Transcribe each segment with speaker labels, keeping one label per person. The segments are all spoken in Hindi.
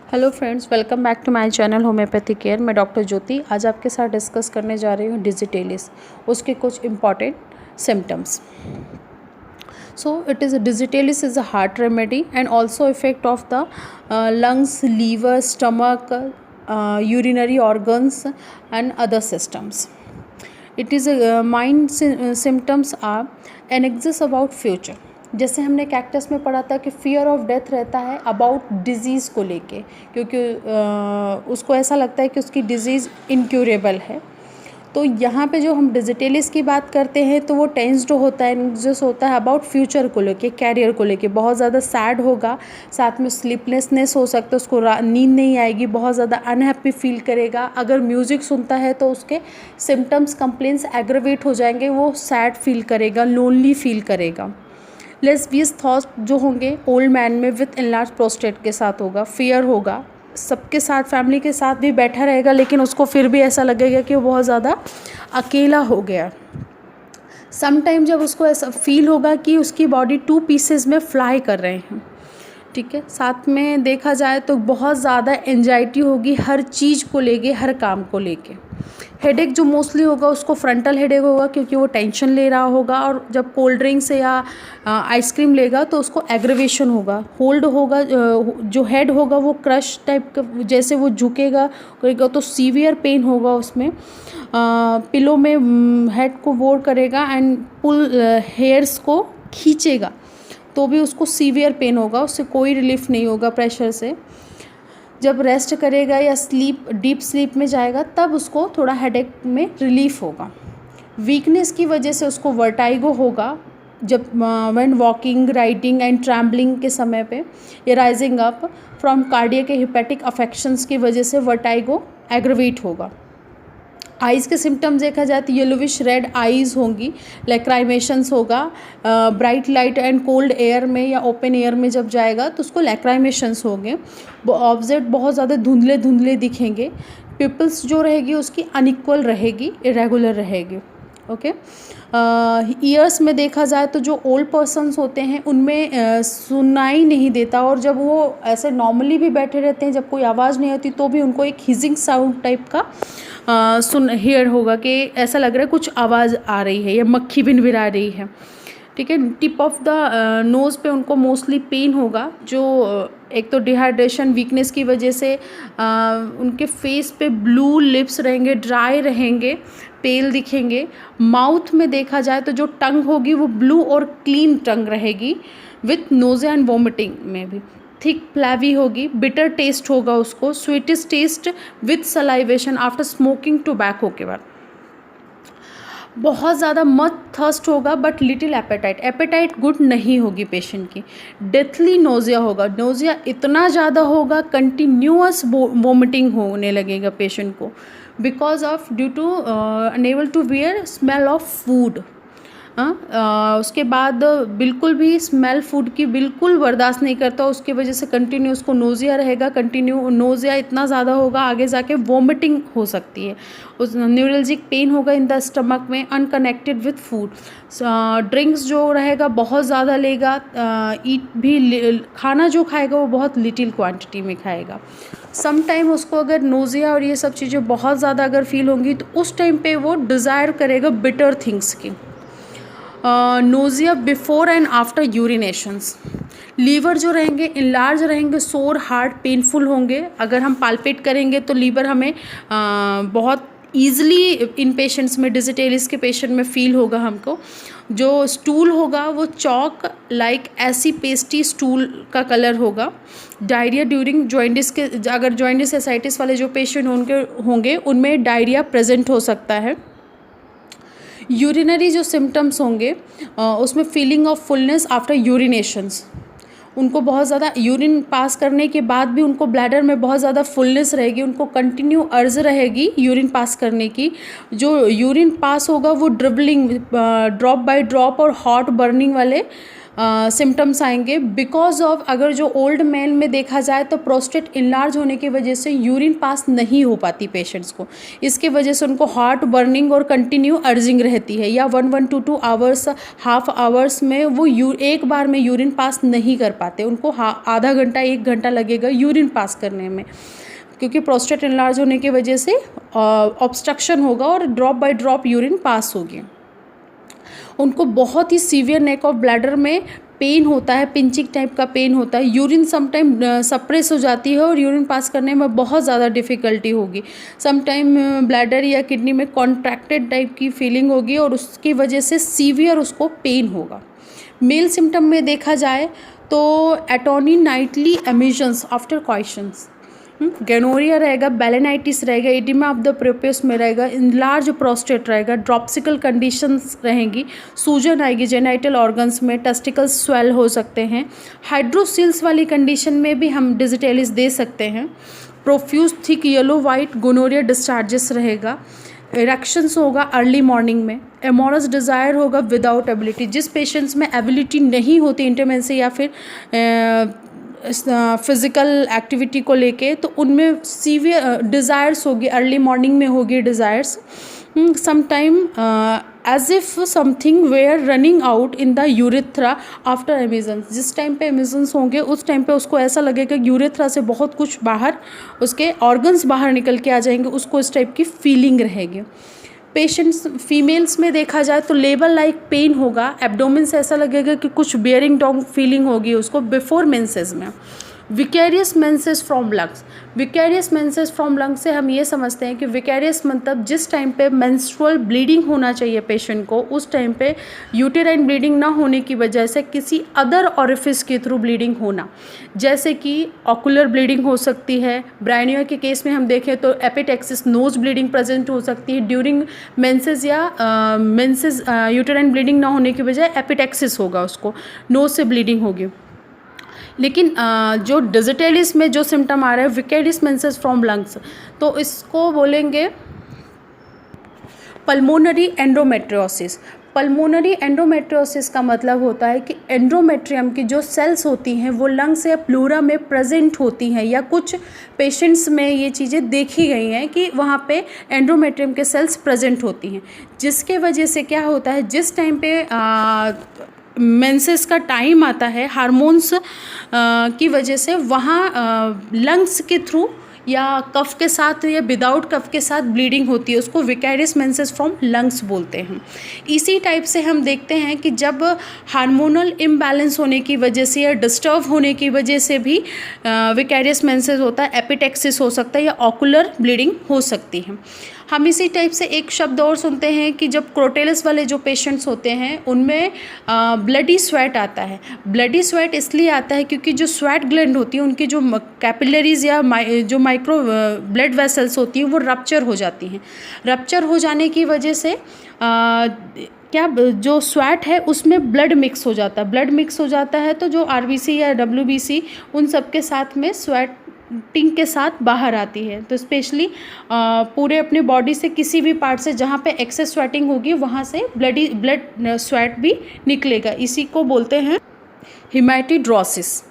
Speaker 1: Hello friends, welcome back to my channel homeopathy care. मैं डॉक्टर ज्योति आज आपके साथ डिस्कस करने जा रही हूँ डिजिटेलिस, उसके कुछ important symptoms. So it is digitalis is a heart remedy and also effect of the lungs, liver, stomach, urinary organs and other systems. It is mind symptoms are anxious about future. जैसे हमने कैक्टस में पढ़ा था कि फियर ऑफ डेथ रहता है अबाउट डिजीज़ को लेके, क्योंकि उसको ऐसा लगता है कि उसकी डिजीज़ इनक्यूरेबल है। तो यहाँ पे जो हम डिजिटेलिस की बात करते हैं तो वो टेंस्ड होता है, एंग्जियस होता है अबाउट फ्यूचर को लेके, कैरियर को लेके, बहुत ज़्यादा सैड होगा, साथ में स्लीपलेसनेस हो सकता है, उसको नींद नहीं आएगी, बहुत ज़्यादा अनहैप्पी फील करेगा। अगर म्यूज़िक सुनता है तो उसके सिम्टम्स, कंप्लेंट्स एग्रवेट हो जाएंगे, वो सैड फील करेगा, लोनली फील करेगा। लेस्बियस थॉट जो होंगे ओल्ड मैन में विथ इनलार्ज प्रोस्टेट के साथ होगा, फियर होगा, सबके साथ, फैमिली के साथ भी बैठा रहेगा लेकिन उसको फिर भी ऐसा लगेगा कि वो बहुत ज़्यादा अकेला हो गया। सम टाइम जब उसको ऐसा फील होगा कि उसकी बॉडी 2 पीसेस में फ्लाई कर रहे हैं, ठीक है। साथ में देखा जाए तो बहुत ज़्यादा एंजाइटी होगी हर चीज़ को लेके, हर काम को लेके। हेडेक जो मोस्टली होगा उसको फ्रंटल हेडेक होगा, क्योंकि वो टेंशन ले रहा होगा, और जब कोल्ड ड्रिंक्स या आइसक्रीम लेगा तो उसको एग्रीवेशन होगा, होल्ड होगा, जो हेड होगा वो क्रश टाइप का, जैसे वो झुकेगा तो सीवियर पेन होगा उसमें। पिलो में हेड को वोर करेगा एंड पुल हेयर्स को खींचेगा तो भी उसको सीवियर पेन होगा, उससे कोई रिलीफ नहीं होगा प्रेशर से। जब रेस्ट करेगा या डीप स्लीप में जाएगा तब उसको थोड़ा हेडेक में रिलीफ होगा। वीकनेस की वजह से उसको वर्टाइगो होगा, जब when walking, riding and trembling के समय पे, या rising up from cardiac hepatic affections की वजह से वर्टाइगो एग्रवेट होगा। आइज़ के सिम्टम्स देखा जाए तो येलोविश रेड आइज़ होंगी, लैक्राइमेशंस होगा, bright light and cold air में या ओपन एयर में जब जाएगा तो उसको लैक्राइमेशंस होंगे। ऑब्जेक्ट बहुत ज़्यादा धुंधले धुंधले दिखेंगे। पिपल्स जो रहेगी उसकी अनइक्वल रहेगी, इरेगुलर रहेगी। ओके। ईयर्स में देखा जाए तो जो ओल्ड पर्सन्स होते हैं उनमें सुनाई नहीं देता, और जब वो ऐसे नॉर्मली भी बैठे रहते हैं, जब कोई आवाज़ नहीं आती तो भी उनको एक हिजिंग साउंड टाइप का हेयर होगा कि ऐसा लग रहा है कुछ आवाज़ आ रही है या मक्खी भिनभिरा रही है, ठीक है। टिप ऑफ द नोज़ पे उनको मोस्टली पेन होगा, जो एक तो डिहाइड्रेशन, वीकनेस की वजह से उनके फेस पे ब्लू लिप्स रहेंगे, ड्राई रहेंगे, पेल दिखेंगे। माउथ में देखा जाए तो जो टंग होगी वो ब्लू और क्लीन टंग रहेगी, विथ नोज़िया एंड वोमिटिंग में भी। थिक फ्लैवी होगी, बिटर टेस्ट होगा उसको, sweetest taste with salivation after smoking tobacco के बाद। बहुत ज़्यादा मत थर्स्ट होगा बट लिटिल एपेटाइट गुड नहीं होगी पेशेंट की। डेथली नोज़िया होगा, नोज़िया इतना ज़्यादा होगा, कंटिन्यूअस वोमिटिंग होने लगेगा पेशेंट को, because of due to unable to bear smell of food. उसके बाद बिल्कुल भी स्मेल फूड की बिल्कुल बर्दाश्त नहीं करता, उसकी वजह से कंटिन्यू उसको नोज़िया रहेगा, कंटिन्यू नोज़िया इतना ज़्यादा होगा आगे जाके वोमिटिंग हो सकती है, उस न्यूरल्जिक पेन होगा इन द स्टमक में, अनकनेक्टेड विथ फूड। ड्रिंक्स जो रहेगा बहुत ज़्यादा लेगा, खाना जो खाएगा वो बहुत लिटिल क्वांटिटी में खाएगा। सम टाइम उसको अगर नोज़िया और ये सब चीज़ें बहुत ज़्यादा अगर फील होंगी तो उस टाइम पे वो डिज़ायर करेगा बिटर थिंग्स की। Nausea before and after urinations. Liver जो रहेंगे इनलार्ज रहेंगे, सोर, हार्ड, पेनफुल होंगे। अगर हम पाल्पेट करेंगे तो लीवर हमें बहुत ईज़िली इन पेशेंट्स में, डिजिटेलिस के पेशेंट में फील होगा हमको। जो स्टूल होगा वो चॉक लाइक ऐसी पेस्टी स्टूल का कलर होगा। डायरिया ड्यूरिंग जॉइंडिस के, अगर जॉइंडिस एसाइटिस वाले जो पेशेंट होंगे उनमें डायरिया प्रेजेंट हो सकता है। यूरिनरी जो सिम्टम्स होंगे उसमें फीलिंग ऑफ फुलनेस आफ्टर यूरिनेशंस, उनको बहुत ज़्यादा यूरिन पास करने के बाद भी उनको ब्लैडर में बहुत ज़्यादा फुलनेस रहेगी, उनको कंटिन्यू अर्ज रहेगी यूरिन पास करने की। जो यूरिन पास होगा वो ड्रिबलिंग, ड्रॉप बाय ड्रॉप और हॉट बर्निंग वाले सिम्टम्स आएंगे बिकॉज ऑफ, अगर जो ओल्ड मैन में देखा जाए तो प्रोस्टेट इनलार्ज होने की वजह से यूरिन पास नहीं हो पाती पेशेंट्स को, इसके वजह से उनको हार्ट बर्निंग और कंटिन्यू अर्जिंग रहती है, या 1 to 2 आवर्स, हाफ आवर्स में वो एक बार में यूरिन पास नहीं कर पाते, उनको आधा घंटा 1 घंटा लगेगा यूरिन पास करने में, क्योंकि प्रोस्टेट इनलार्ज होने की वजह से ऑब्स्ट्रक्शन होगा और drop by drop urine pass होगी। उनको बहुत ही सीवियर नेक ऑफ ब्लैडर में पेन होता है, पिंचिंग टाइप का पेन होता है, यूरिन समटाइम सप्रेस हो जाती है और यूरिन पास करने में बहुत ज़्यादा डिफ़िकल्टी होगी, समटाइम ब्लैडर या किडनी में कॉन्ट्रैक्टेड टाइप की फीलिंग होगी और उसकी वजह से सीवियर उसको पेन होगा। मेल सिम्टम में देखा जाए तो atony nightly emissions after questions, gonorrhoea रहेगा, बेलेनाइटिस रहेगा, एडिमा ऑफ द प्रोपियस में रहेगा, इनलार्ज प्रोस्टेट रहेगा, ड्रॉप्सिकल कंडीशंस रहेंगी, सूजन आएगी जेनाइटल ऑर्गन्स में, टेस्टिकल्स स्वेल हो सकते हैं, हाइड्रोसिल्स वाली कंडीशन में भी हम डिजिटेलिस दे सकते हैं, profuse thick yellow white gonorrhoea discharges रहेगा, इरेक्शंस होगा अर्ली मॉर्निंग में, एमोरस डिज़ायर होगा विदाउट एबिलिटी, जिस पेशेंट्स में एबिलिटी नहीं होती इंटिमेसी या फिर फिज़िकल एक्टिविटी को लेके, तो उनमें सीवियर डिज़ायर्स होगी, अर्ली मॉर्निंग में होगी desires, sometime as if something were running out in the urethra after emissions, जिस टाइम पे एमिजन्स होंगे उस टाइम पे उसको ऐसा लगेगा यूरेथ्रा से बहुत कुछ बाहर, उसके ऑर्गन्स बाहर निकल के आ जाएंगे, उसको इस टाइप की फीलिंग रहेगी। पेशेंट्स फीमेल्स में देखा जाए तो लेबर लाइक पेन होगा, एब्डोमेन से ऐसा लगेगा कि कुछ बियरिंग डाउन फीलिंग होगी उसको बिफोर मेंसेस में। Vicarious menses from lungs, vicarious menses from lungs से हम ये समझते हैं कि विकेरियस मतलब जिस टाइम पे मेंस्ट्रुअल ब्लीडिंग होना चाहिए पेशेंट को, उस टाइम पे यूटेराइन ब्लीडिंग ना होने की वजह से किसी अदर ऑरिफिस के थ्रू ब्लीडिंग होना, जैसे कि ऑकुलर ब्लीडिंग हो सकती है, ब्रायनिया के केस में हम देखें तो एपिटेक्सिस नोज ब्लीडिंग प्रेजेंट हो सकती है ड्यूरिंग मेंसेस, या मेंसेस यूटेराइन ब्लीडिंग ना होने की बजाय एपिटेक्सिस होगा, उसको नोज से ब्लीडिंग होगी। लेकिन जो डिजिटेलिस में जो सिम्टम आ रहा है विकेरियस मेंसेस फ्रॉम लंग्स, तो इसको बोलेंगे पल्मोनरी एंडोमेट्रियोसिस। पल्मोनरी एंडोमेट्रियोसिस का मतलब होता है कि एंडोमेट्रियम की जो सेल्स होती हैं वो लंग्स या प्लूरा में प्रेजेंट होती हैं, या कुछ पेशेंट्स में ये चीज़ें देखी गई हैं कि वहाँ पे एंडोमेट्रियम के सेल्स प्रेजेंट होती हैं, जिसके वजह से क्या होता है, जिस टाइम पे मेंसेस का टाइम आता है हार्मोन्स की वजह से वहाँ लंग्स के थ्रू या कफ के साथ या विदाउट कफ के साथ ब्लीडिंग होती है, उसको विकेरियस मेंसेस फ्रॉम लंग्स बोलते हैं। इसी टाइप से हम देखते हैं कि जब हार्मोनल इम्बैलेंस होने की वजह से या डिस्टर्ब होने की वजह से भी विकेरियस मेंसेस होता है, एपिटेक्सिस हो सकता है या ऑकुलर ब्लीडिंग हो सकती है। हम इसी टाइप से एक शब्द और सुनते हैं कि जब क्रोटेलिस वाले जो पेशेंट्स होते हैं उनमें ब्लडी स्वेट आता है। ब्लडी स्वेट इसलिए आता है क्योंकि जो स्वेट ग्लैंड होती है उनकी जो कैपिलरीज या जो माइक्रो ब्लड वेसल्स होती हैं वो रप्चर हो जाती हैं। रप्चर हो जाने की वजह से क्या जो स्वेट है उसमें ब्लड मिक्स हो जाता है। ब्लड मिक्स हो जाता है तो जो आरबीसी या डब्ल्यूबीसी उन सब के साथ में स्वेटिंग के साथ बाहर आती है। तो स्पेशली पूरे अपने बॉडी से किसी भी पार्ट से जहाँ पे एक्सेस स्वेटिंग होगी वहाँ से ब्लड स्वेट भी निकलेगा। इसी को बोलते हैं हेमेटोड्रोसिस।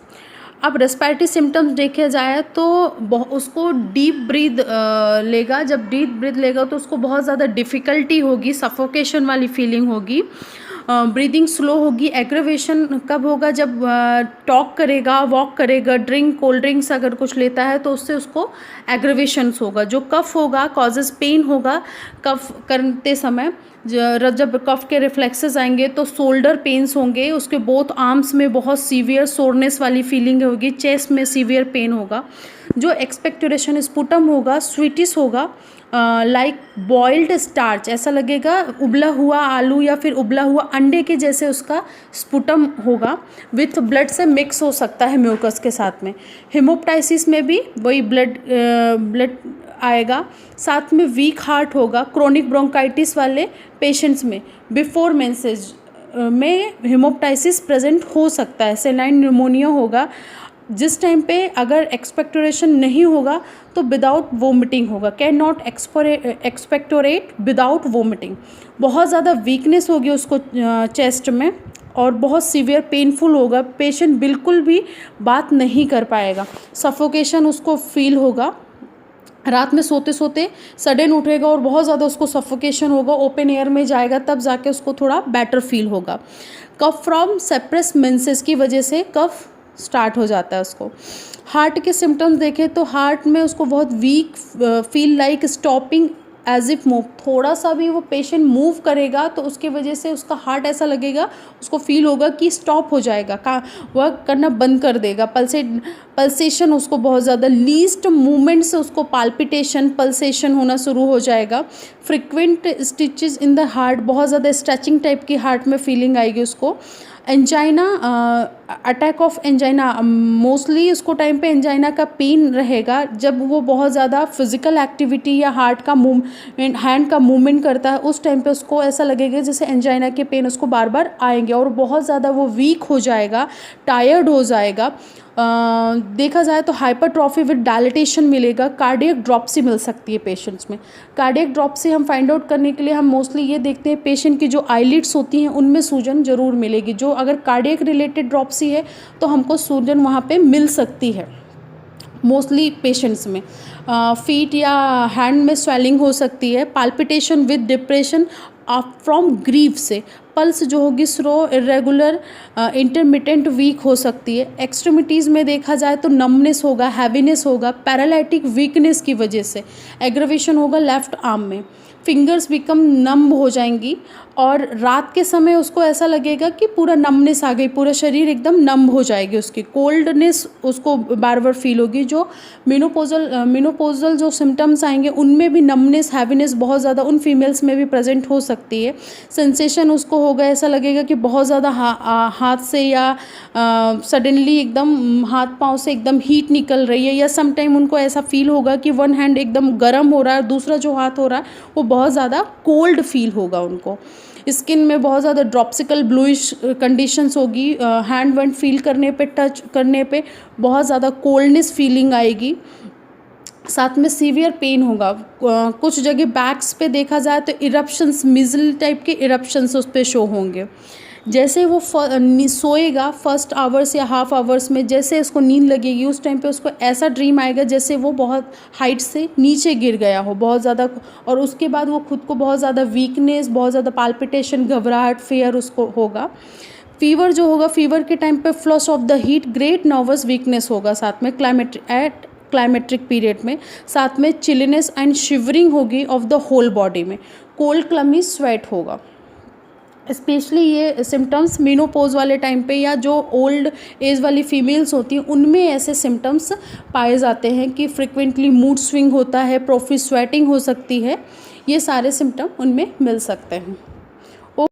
Speaker 1: अब रेस्पिरेटरी सिम्टम्स देखे जाए तो उसको डीप ब्रीथ लेगा। जब डीप ब्रीथ लेगा तो उसको बहुत ज़्यादा डिफ़िकल्टी होगी, सफोकेशन वाली फीलिंग होगी, ब्रीदिंग स्लो होगी। एग्रेवेशन कब होगा? जब टॉक करेगा, वॉक करेगा, ड्रिंक कोल्ड ड्रिंक्स अगर कुछ लेता है तो उससे उसको एग्रेवेशंस होगा। जो कफ होगा कॉजेज पेन होगा कफ करते समय। जब कफ के रिफ्लेक्सेस आएंगे तो शोल्डर पेन्स होंगे, उसके बोथ आर्म्स में बहुत सीवियर सोरनेस वाली फीलिंग होगी, चेस्ट में सीवियर पेन होगा। जो एक्सपेक्टोरेशन स्पुटम होगा स्वीटिस होगा, लाइक बॉइल्ड स्टार्च, ऐसा लगेगा उबला हुआ आलू या फिर उबला हुआ अंडे के जैसे उसका स्पुटम होगा। विथ ब्लड से मिक्स हो सकता है म्यूकस के साथ में। हेमोप्टाइसिस में भी वही ब्लड आएगा। साथ में वीक हार्ट होगा। क्रोनिक ब्रोंकाइटिस वाले पेशेंट्स में बिफोर मेंसेज में हेमोप्टाइसिस प्रेजेंट हो सकता है। सेलाइन न्यूमोनिया होगा। जिस टाइम पे अगर एक्सपेक्टोरेशन नहीं होगा तो विदाउट वोमिटिंग होगा। Can not expectorate without vomiting. बहुत ज़्यादा वीकनेस होगी उसको चेस्ट में और बहुत सीवियर पेनफुल होगा, पेशेंट बिल्कुल भी बात नहीं कर पाएगा, सफोकेशन उसको फील होगा, रात में सोते सोते सडन उठेगा और बहुत ज़्यादा उसको सफोकेशन होगा, ओपन एयर में जाएगा तब जाके उसको थोड़ा बेटर फील होगा। कफ फ्रॉम सेप्रेस मेंसेस की वजह से कफ स्टार्ट हो जाता है उसको। हार्ट के सिम्टम्स देखें तो हार्ट में उसको बहुत weak feel like stopping as if move, थोड़ा सा भी वो पेशेंट मूव करेगा तो उसके वजह से उसका हार्ट ऐसा लगेगा, उसको फील होगा कि स्टॉप हो जाएगा, वह करना बंद कर देगा। पल्सेशन उसको बहुत ज़्यादा, लीस्ट मूवमेंट से उसको पाल्पिटेशन पल्सेशन होना शुरू हो जाएगा। Frequent stitches in the heart, बहुत ज़्यादा स्ट्रेचिंग टाइप की हार्ट में फीलिंग आएगी उसको। Angina, attack of angina, mostly उसको टाइम पे एंजाइना का पेन रहेगा जब वो बहुत ज़्यादा फिजिकल एक्टिविटी या हार्ट का मूवमेंट, हैंड का मूवमेंट करता है, उस टाइम पे उसको ऐसा लगेगा जैसे एंजाइना के पेन उसको बार बार आएंगे और बहुत ज़्यादा वो वीक हो जाएगा, टायर्ड हो जाएगा। देखा जाए तो हाइपरट्रॉफी विद डायलिटेशन मिलेगा, कार्डियक ड्रॉप्सी मिल सकती है पेशेंट्स में। कार्डियक ड्रॉप्सी हम फाइंड आउट करने के लिए हम मोस्टली ये देखते हैं पेशेंट की जो आईलिड्स होती हैं उनमें सूजन जरूर मिलेगी, जो अगर कार्डियक रिलेटेड ड्रॉप्सी है तो हमको सूजन वहाँ पे मिल सकती है मोस्टली पेशेंट्स में। फीट या हैंड में स्वेलिंग हो सकती है, palpitation with depression from grief से, पल्स जो होगी स्लो इरेगुलर इंटरमिटेंट वीक हो सकती है। एक्सट्रीमिटीज़ में देखा जाए तो नमनेस होगा, हैवीनेस होगा, पैरालिटिक वीकनेस की वजह से एग्रवेशन होगा लेफ्ट आर्म में, फिंगर्स बिकम नम्ब हो जाएंगी और रात के समय उसको ऐसा लगेगा कि पूरा नमनेस आ गई, पूरा शरीर एकदम नम्ब हो जाएगी, उसकी कोल्डनेस उसको बार बार फील होगी। जो मिनोपोजल जो सिम्टम्स आएंगे उनमें भी नमनेस हैवीनेस बहुत ज़्यादा उन फीमेल्स में भी प्रेजेंट हो सकती है। सेंसेशन उसको होगा, ऐसा लगेगा कि बहुत ज़्यादा हाथ से या सडनली एकदम हाथ पाँव से एकदम हीट निकल रही है, या सम टाइम उनको ऐसा फील होगा कि वन हैंड एकदम गर्म हो रहा है, दूसरा जो हाथ हो रहा है वो बहुत ज़्यादा कोल्ड फील होगा उनको। स्किन में बहुत ज़्यादा ड्रॉप्सिकल ब्लूइश कंडीशंस होगी, हैंड वैंड फील करने पे, टच करने पे बहुत ज़्यादा कोल्डनेस फीलिंग आएगी, साथ में सीवियर पेन होगा। कुछ जगह बैक्स पे देखा जाए तो इरप्शंस, मिजल टाइप के इरप्शंस उस पर शो होंगे। जैसे वो सोएगा फर्स्ट आवर्स या हाफ आवर्स में, जैसे उसको नींद लगेगी उस टाइम पे उसको ऐसा ड्रीम आएगा जैसे वो बहुत हाइट से नीचे गिर गया हो बहुत ज़्यादा, और उसके बाद वो खुद को बहुत ज़्यादा वीकनेस, बहुत ज़्यादा पाल्पिटेशन, घबराहट, फेयर उसको होगा। फीवर जो होगा, फीवर के टाइम पे flush of the heat, great nervous weakness होगा, साथ में क्लाइमेट्रिक पीरियड में, साथ में चिलीनेस एंड शिवरिंग होगी ऑफ द होल बॉडी में, कोल्ड क्लमी स्वेट होगा। स्पेशली ये सिम्टम्स मेनोपॉज वाले टाइम पे या जो ओल्ड एज वाली फीमेल्स होती हैं उनमें ऐसे सिम्टम्स पाए जाते हैं कि फ्रिक्वेंटली मूड स्विंग होता है, प्रोफी स्वेटिंग हो सकती है, ये सारे सिम्टम उनमें मिल सकते हैं।